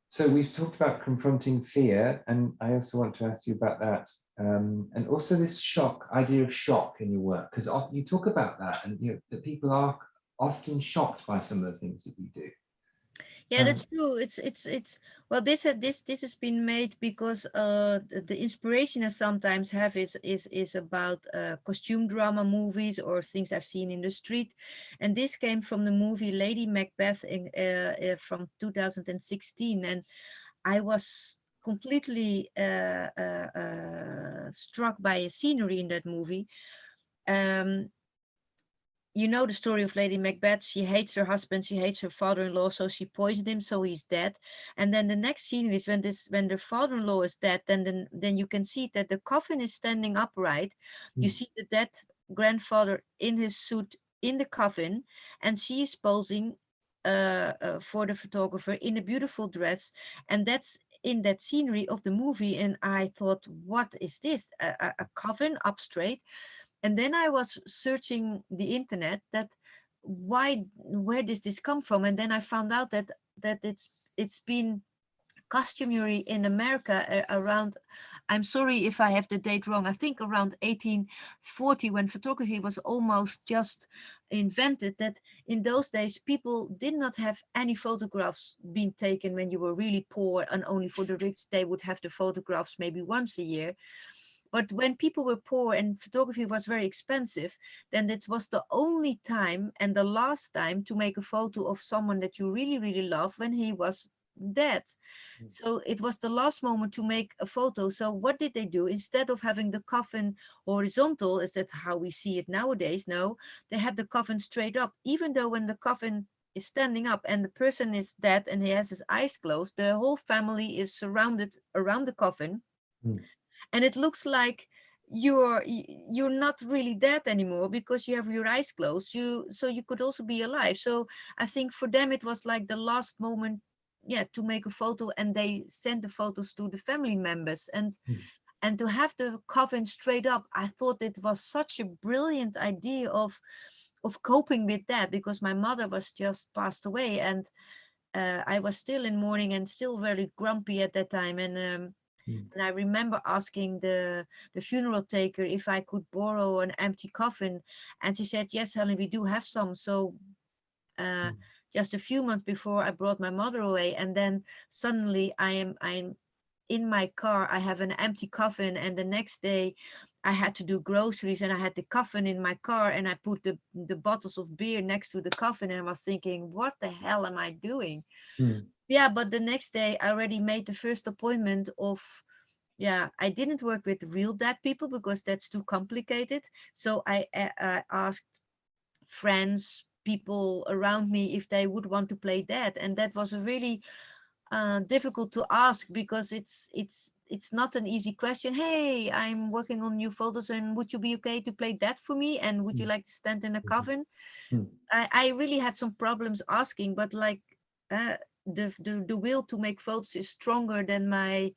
S4: So we've talked about confronting fear, and I also want to ask you about that, and also this idea of shock in your work, because you talk about that, and that people are often shocked by some of the things that you do.
S1: Yeah, that's true. It's well, this has been made because the inspiration I sometimes have is about costume drama movies or things I've seen in the street, and this came from the movie Lady Macbeth from 2016, and I was completely struck by a scenery in that movie. You know the story of Lady Macbeth. She hates her husband, she hates her father-in-law, so she poisoned him, so he's dead. And then the next scene is when the father-in-law is dead, then you can see that the coffin is standing upright. You see the dead grandfather in his suit in the coffin, and she is posing for the photographer in a beautiful dress, and that's in that scenery of the movie. And I thought, what is this? A coffin up straight? And then I was searching the internet that where does this come from? And then I found out that it's been customary in America around, I'm sorry if I have the date wrong, I think around 1840, when photography was almost just invented, that in those days people did not have any photographs being taken when you were really poor, and only for the rich they would have the photographs maybe once a year. But when people were poor and photography was very expensive, then it was the only time and the last time to make a photo of someone that you really, really love when he was dead. So it was the last moment to make a photo. So what did they do? Instead of having the coffin horizontal, is that how we see it nowadays? No, they had the coffin straight up, even though when the coffin is standing up and the person is dead and he has his eyes closed, the whole family is surrounded around the coffin. And it looks like you're not really dead anymore because you have your eyes closed. So you could also be alive. So I think for them it was like the last moment, to make a photo, and they sent the photos to the family members. And to have the coffin straight up, I thought it was such a brilliant idea of coping with that, because my mother was just passed away, and I was still in mourning and still very grumpy at that time. And I remember asking the funeral taker if I could borrow an empty coffin, and she said, yes, Helen, we do have some. So just a few months before I brought my mother away, and then suddenly I'm in my car, I have an empty coffin, and the next day I had to do groceries and I had the coffin in my car, and I put the bottles of beer next to the coffin, and I was thinking, what the hell am I doing? Yeah, but the next day I already made the first appointment of, I didn't work with real dead people because that's too complicated. So I asked friends, people around me, if they would want to play dead. And that was a really difficult to ask, because it's it's not an easy question. Hey, I'm working on new photos, and would you be okay to play that for me? And would you like to stand in a coven? I really had some problems asking, but like the will to make photos is stronger than my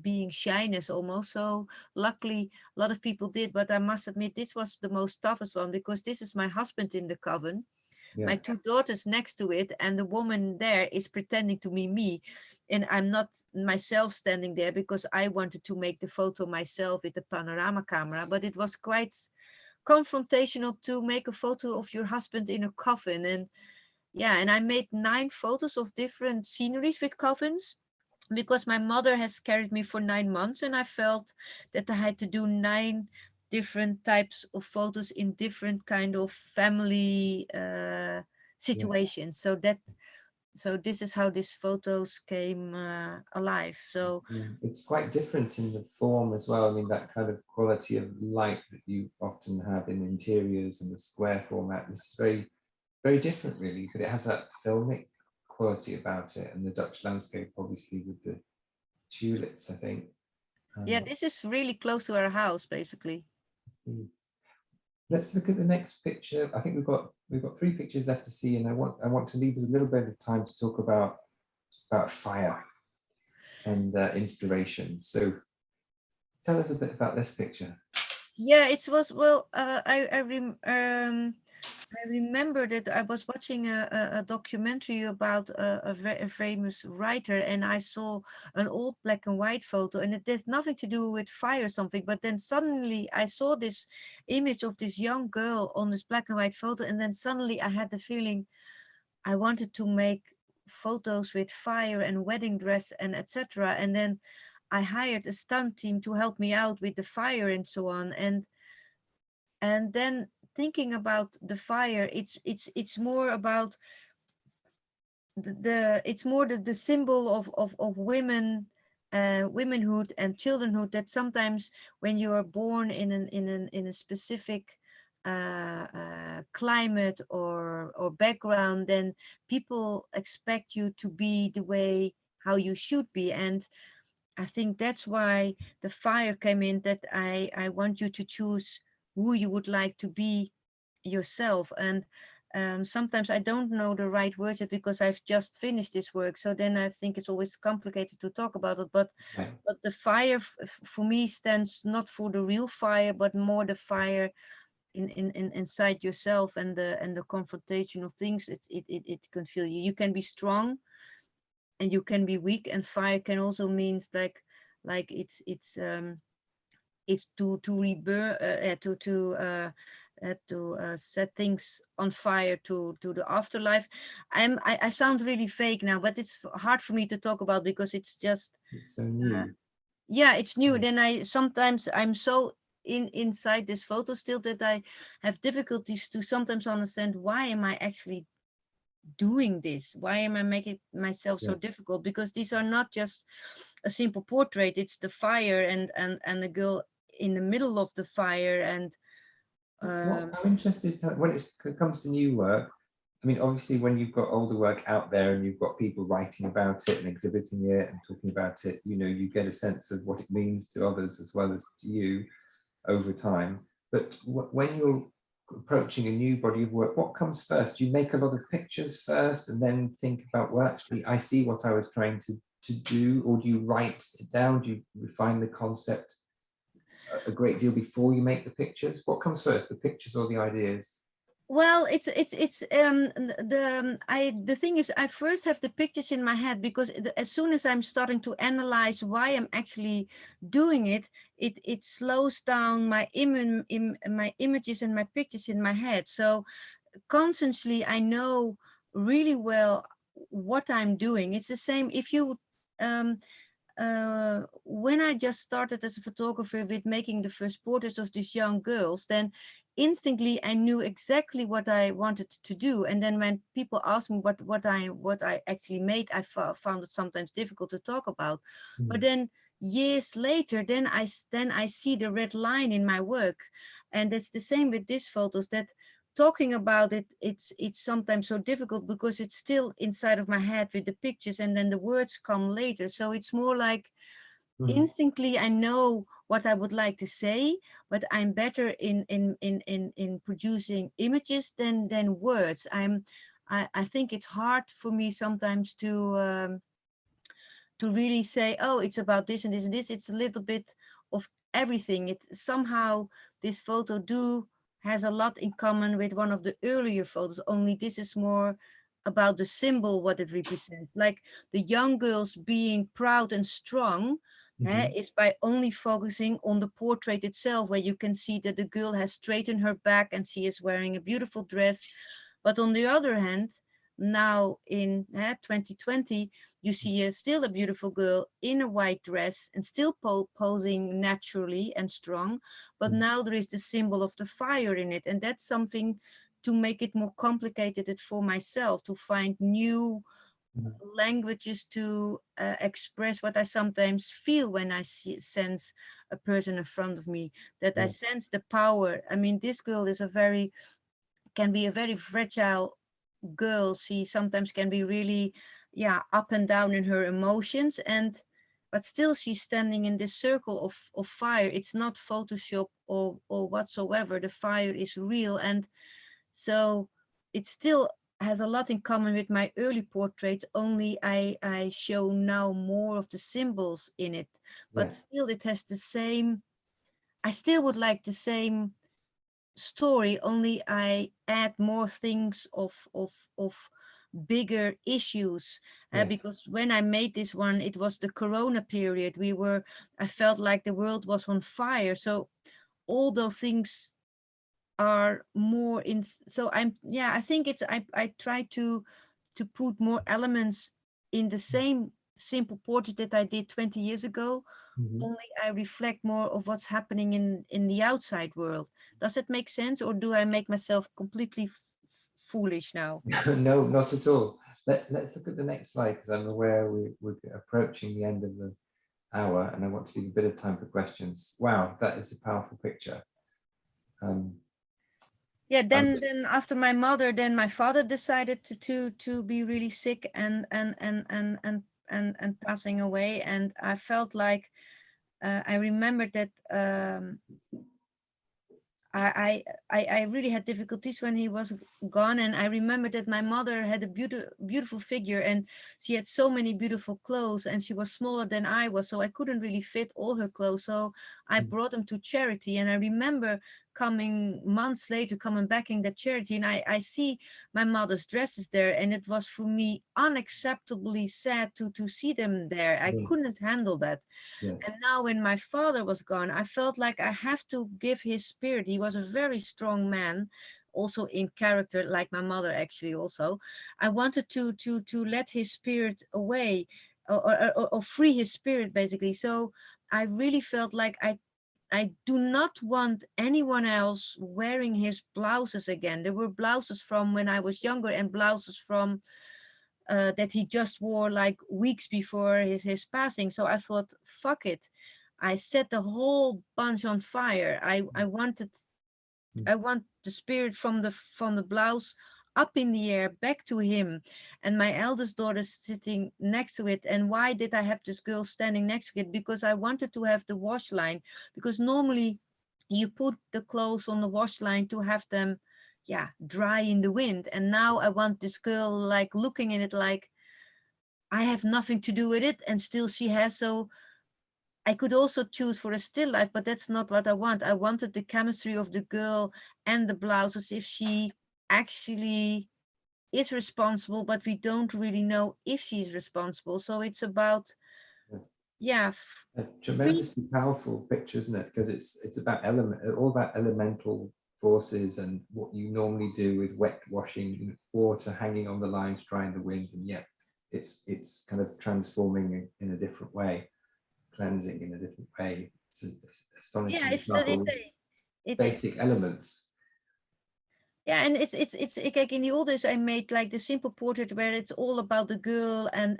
S1: being shyness almost. So luckily a lot of people did, but I must admit this was the most toughest one, because this is my husband in the coven, my two daughters next to it, and the woman there is pretending to be me, and I'm not myself standing there, because I wanted to make the photo myself with the panorama camera. But it was quite confrontational to make a photo of your husband in a coffin. And and I made 9 photos of different sceneries with coffins, because my mother has carried me for 9 months, and I felt that I had to do 9 different types of photos in different kind of family situations. So this is how these photos came alive. So
S4: it's quite different in the form as well. I mean, that kind of quality of light that you often have in interiors and the square format, this is very, very different really, but it has that filmic quality about it, and the Dutch landscape obviously with the tulips, I think.
S1: this is really close to our house basically.
S4: Let's look at the next picture. I think we've got 3 pictures left to see, and I want to leave us a little bit of time to talk about fire and inspiration. So tell us a bit about this picture.
S1: It was, well, I remember that I was watching a documentary about a famous writer, and I saw an old black and white photo, and it had nothing to do with fire or something. But then suddenly I saw this image of this young girl on this black and white photo, and then suddenly I had the feeling I wanted to make photos with fire and wedding dress and etc. And then I hired a stunt team to help me out with the fire and so on. And then thinking about the fire, it's more about the symbol of women, womanhood and childrenhood, that sometimes when you are born in a specific climate or background, then people expect you to be the way how you should be. And I think that's why the fire came in, that I want you to choose who you would like to be yourself. And sometimes I don't know the right words because I've just finished this work. So then I think it's always complicated to talk about it. But the fire for me stands not for the real fire, but more the fire inside yourself, and the confrontation of things. It can feel you. You can be strong and you can be weak, and fire can also means like it's to rebirth, to set things on fire to the afterlife. I sound really fake now, but it's hard for me to talk about because it's just
S4: It's so new.
S1: It's new. Then I'm so inside this photo still that I have difficulties to sometimes understand, why am I actually doing this? Why am I making myself so difficult? Because these are not just a simple portrait. It's the fire and the girl in the middle of the fire. And
S4: I'm interested when it comes to new work. I mean, obviously, when you've got older work out there and you've got people writing about it and exhibiting it and talking about it, you know, you get a sense of what it means to others as well as to you over time. But when you're approaching a new body of work, what comes first? Do you make a lot of pictures first and then think about, well, actually, I see what I was trying to do? Or do you write it down? Do you refine the concept a great deal before you make the pictures? What comes first, the pictures or the ideas?
S1: Well, the thing is, I first have the pictures in my head, because as soon as I'm starting to analyze why I'm actually doing it, it slows down my images and my pictures in my head. So consciously, I know really well what I'm doing. It's the same if you when I just started as a photographer with making the first portraits of these young girls, then instantly I knew exactly what I wanted to do. And then when people asked me what I actually made, I found it sometimes difficult to talk about. But then years later, then I see the red line in my work. And it's the same with these photos, that talking about it, it's sometimes so difficult because it's still inside of my head with the pictures, and then the words come later. So it's more like instinctively I know what I would like to say, but I'm better in producing images than words. I think it's hard for me sometimes to really say, oh, it's about this and this and this. It's a little bit of everything. It's somehow this photo has a lot in common with one of the earlier photos, only this is more about the symbol, what it represents. Like the young girls being proud and strong is by only focusing on the portrait itself, where you can see that the girl has straightened her back and she is wearing a beautiful dress. But on the other hand, now in 2020, you see still a beautiful girl in a white dress and still posing naturally and strong. But now there is the symbol of the fire in it. And that's something to make it more complicated for myself, to find new languages to express what I sometimes feel when I sense a person in front of me, that I sense the power. I mean, this girl is can be a very fragile girl. She sometimes can be really up and down in her emotions, but still she's standing in this circle of fire. It's not Photoshop or whatsoever. The fire is real, and so it still has a lot in common with my early portraits, only I show now more of the symbols in it, but still it has the same, I still would like the same story, only I add more things of bigger issues, because when I made this one, it was the Corona period. I felt like the world was on fire, so all those things are more in. So I think it's I try to put more elements in the same simple portrait that I did 20 years ago, only I reflect more of what's happening in the outside world. Does it make sense, or do I make myself completely foolish now?
S4: No, not at all. Let's look at the next slide, because I'm aware we're approaching the end of the hour and I want to leave a bit of time for questions. Wow, that is a powerful picture.
S1: Then after my mother, then my father decided to be really sick and passing away, and I felt like I remembered that I really had difficulties when he was gone, and I remember that my mother had a beautiful figure, and she had so many beautiful clothes, and she was smaller than I was, so I couldn't really fit all her clothes. So I brought them to charity, and I remember months later coming back in that charity, and I see my mother's dresses there, and it was for me unacceptably sad to see them there. I couldn't handle that. And now when my father was gone, I felt like I have to give his spirit. He was a very strong man, also in character, like my mother actually also. I wanted to let his spirit away, or free his spirit basically. So I really felt like I do not want anyone else wearing his blouses again. There were blouses from when I was younger and blouses from that he just wore like weeks before his passing. So I thought, fuck it. I set the whole bunch on fire. I want the spirit from the blouse up in the air back to him, and my eldest daughter sitting next to it. And why did I have this girl standing next to it? Because I wanted to have the wash line, because normally you put the clothes on the wash line to have them dry in the wind, and now I want this girl like looking in it like I have nothing to do with it, and still she has. So I could also choose for a still life, but that's not what I want. I wanted the chemistry of the girl and the blouse, as if she actually is responsible, but we don't really know if she's responsible. So it's about
S4: a tremendously powerful picture, isn't it? Because it's about all about elemental forces and what you normally do with wet washing, water hanging on the line to dry in the wind, and yet it's kind of transforming in a different way, cleansing in a different way. It's an astonishing example with basic elements.
S1: Yeah, and it's like in the old days I made like the simple portrait where it's all about the girl and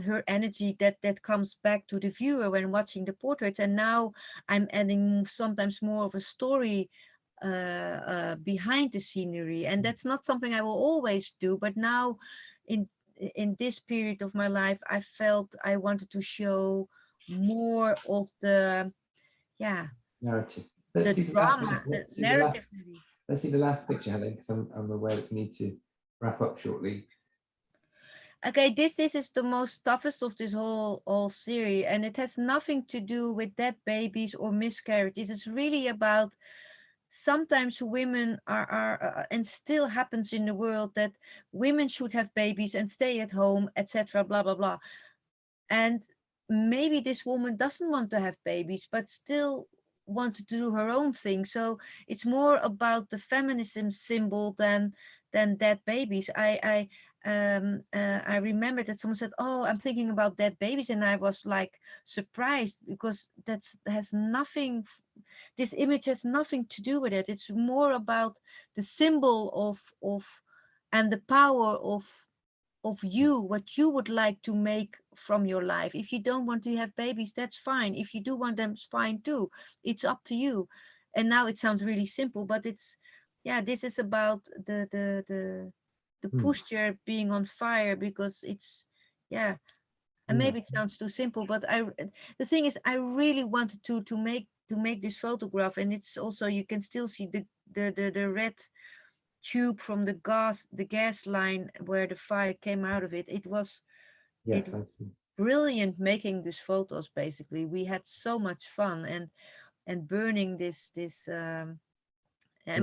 S1: her energy that comes back to the viewer when watching the portraits. And now I'm adding sometimes more of a story behind the scenery, and that's not something I will always do. But now in this period of my life, I felt I wanted to show more of the, yeah,
S4: narrative.
S1: the
S4: See
S1: drama, the
S4: let's see
S1: narrative.
S4: let's see the last picture, Helen, because I'm aware that we need to wrap up shortly.
S1: Okay, this is the most toughest of this whole series, and it has nothing to do with dead babies or miscarriages. It's really about sometimes women are and still happens in the world that women should have babies and stay at home, etc. Blah blah blah. And maybe this woman doesn't want to have babies, but still wanted to do her own thing. So it's more about the feminism symbol than dead babies. I remember that someone said, "Oh, I'm thinking about dead babies," and I was like surprised, because has nothing. This image has nothing to do with it. It's more about the symbol of and the power of you, what you would like to make from your life. If you don't want to have babies, that's fine. If you do want them, it's fine too. It's up to you. And now it sounds really simple, but it's, yeah, this is about the pushchair being on fire, because it's, yeah, and maybe it sounds too simple, but the thing is, I really wanted to make this photograph, and it's also, you can still see the red tube from the gas line where the fire came out of it. It was brilliant making these photos. Basically, we had so much fun and burning this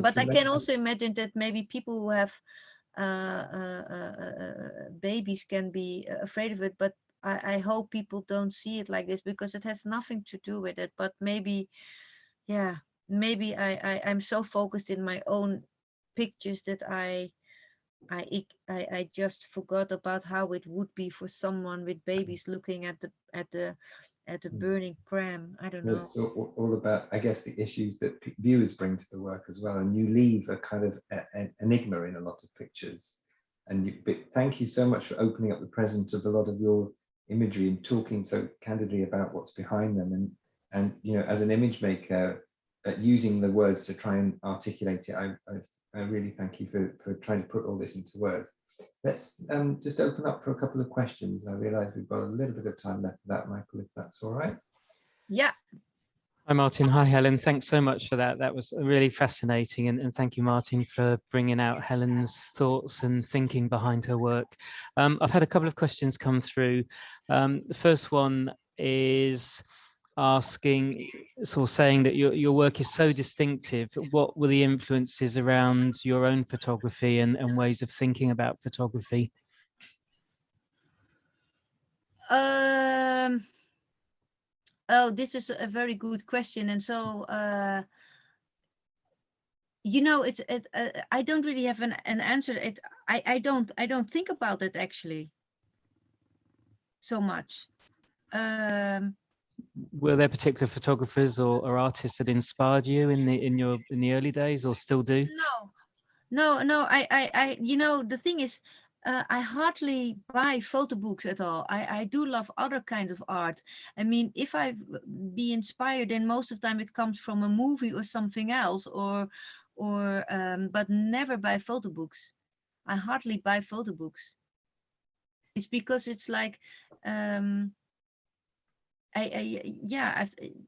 S1: but I can also imagine that maybe people who have babies can be afraid of it, but I hope people don't see it like this, because it has nothing to do with it. But maybe, yeah, maybe I'm so focused in my own pictures that I just forgot about how it would be for someone with babies looking at the burning pram. I don't know.
S4: It's all about, I guess, the issues that viewers bring to the work as well, and you leave a kind of an enigma in a lot of pictures. And thank you so much for opening up the presence of a lot of your imagery and talking so candidly about what's behind them. And you know, as an image maker, using the words to try and articulate it, I really thank you for trying to put all this into words. Let's just open up for a couple of questions. I realize we've got a little bit of time left for that, Michael, if that's all right.
S1: Yeah.
S2: Hi, Martin. Hi, Helen. Thanks so much for that. That was really fascinating. And thank you, Martin, for bringing out Helen's thoughts and thinking behind her work. I've had a couple of questions come through. The first one is asking, sort of saying that your work is so distinctive. What were the influences around your own photography and ways of thinking about photography?
S1: Oh, this is a very good question. And so, you know, I don't really have an answer. I don't think about it actually so much.
S2: Were there particular photographers or artists that inspired you in the early days, or still do?
S1: No. I you know, the thing is, I hardly buy photo books at all. I do love other kinds of art. I mean, if I be inspired, then most of the time it comes from a movie or something else, or but never buy photo books. I hardly buy photo books. It's because it's like,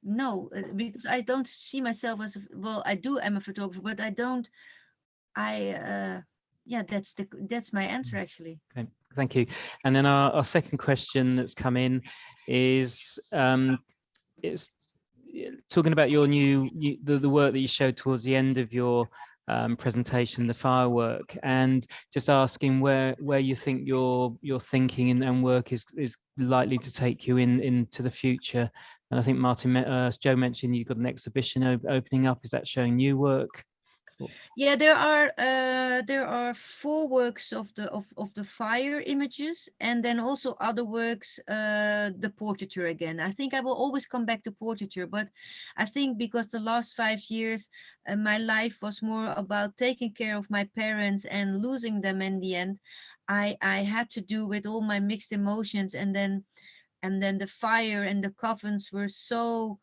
S1: no, because I don't see myself as well. I do. I'm a photographer, but I don't. Yeah, that's my answer actually.
S2: Okay, thank you. And then our second question that's come in is talking about your the work that you showed towards the end of your presentation, the firework, and just asking where you think your thinking and work is likely to take you into the future. And I think Joe mentioned you've got an exhibition opening up. Is that showing new work?
S1: Yeah, there are 4 works of the fire images, and then also other works, the portraiture again. I think I will always come back to portraiture, but I think because the last 5 years my life was more about taking care of my parents and losing them in the end, I had to do with all my mixed emotions, and then the fire and the coffins were so,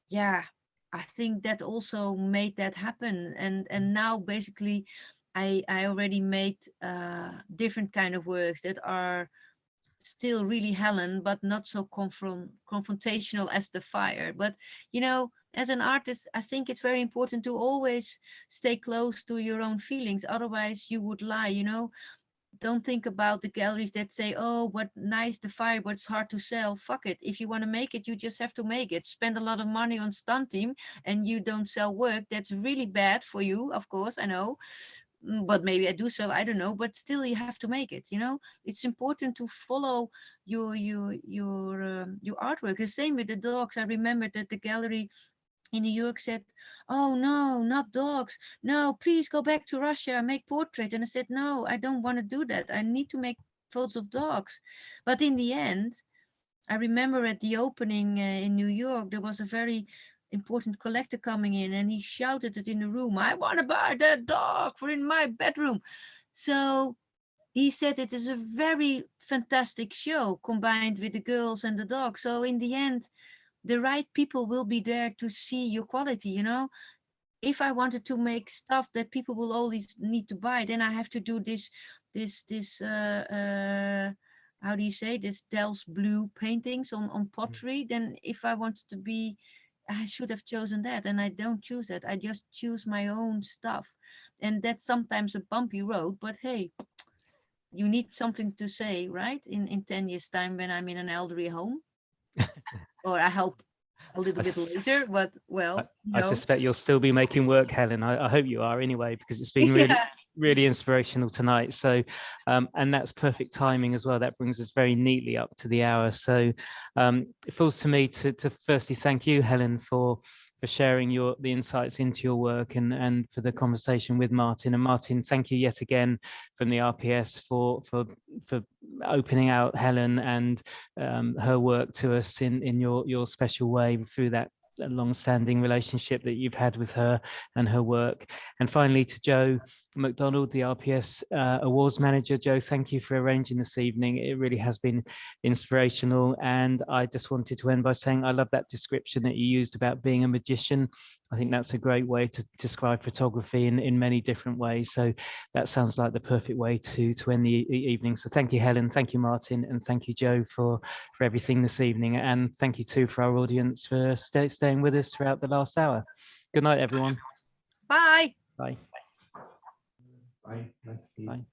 S1: yeah, I think that also made that happen. And now basically I already made different kind of works that are still really Helen, but not so confrontational as the fire. But you know, as an artist, I think it's very important to always stay close to your own feelings. Otherwise, you would lie. You know, don't think about the galleries that say, oh, what nice the fire, but it's hard to sell. Fuck it. If you want to make it, you just have to make it. Spend a lot of money on stunt team and you don't sell work. That's really bad for you, of course, I know. But maybe I do sell, I don't know, but still you have to make it, you know. It's important to follow your artwork. The same with the dogs. I remember that the gallery in New York said, oh no, not dogs, no, please go back to Russia, make portraits. And I said, no, I don't want to do that, I need to make photos of dogs. But in the end, I remember at the opening in New York, there was a very important collector coming in and he shouted it in the room, I want to buy that dog for in my bedroom. So he said it is a very fantastic show combined with the girls and the dogs. So in the end, the right people will be there to see your quality, you know. If I wanted to make stuff that people will always need to buy, then I have to do this how do you say, this Del's blue paintings on pottery. Then if I wanted to be, I should have chosen that, and I don't choose that. I just choose my own stuff, and that's sometimes a bumpy road, but hey, you need something to say, right? In 10 years time when I'm in an elderly home. Or I hope a little bit later, but well, you
S2: I
S1: know.
S2: suspect you'll still be making work, Helen. I hope you are anyway, because it's been really,
S1: Yeah.
S2: really inspirational tonight. So, and that's perfect timing as well. That brings us very neatly up to the hour. So it falls to me to firstly thank you, Helen, for sharing the insights into your work and for the conversation with Martin. And Martin, thank you yet again from the RPS for opening out Helen and her work to us in your special way through that long-standing relationship that you've had with her and her work. And finally to Joe McDonald, the RPS awards manager. Joe, thank you for arranging this evening. It really has been inspirational. And I just wanted to end by saying I love that description that you used about being a magician. I think that's a great way to describe photography in many different ways. So that sounds like the perfect way to end the evening. So thank you, Helen. Thank you, Martin. And thank you, Joe, for everything this evening. And thank you too for our audience for staying with us throughout the last hour. Good night, everyone.
S1: Bye.
S2: Bye.
S4: Bye. Nice to see you.
S2: Bye.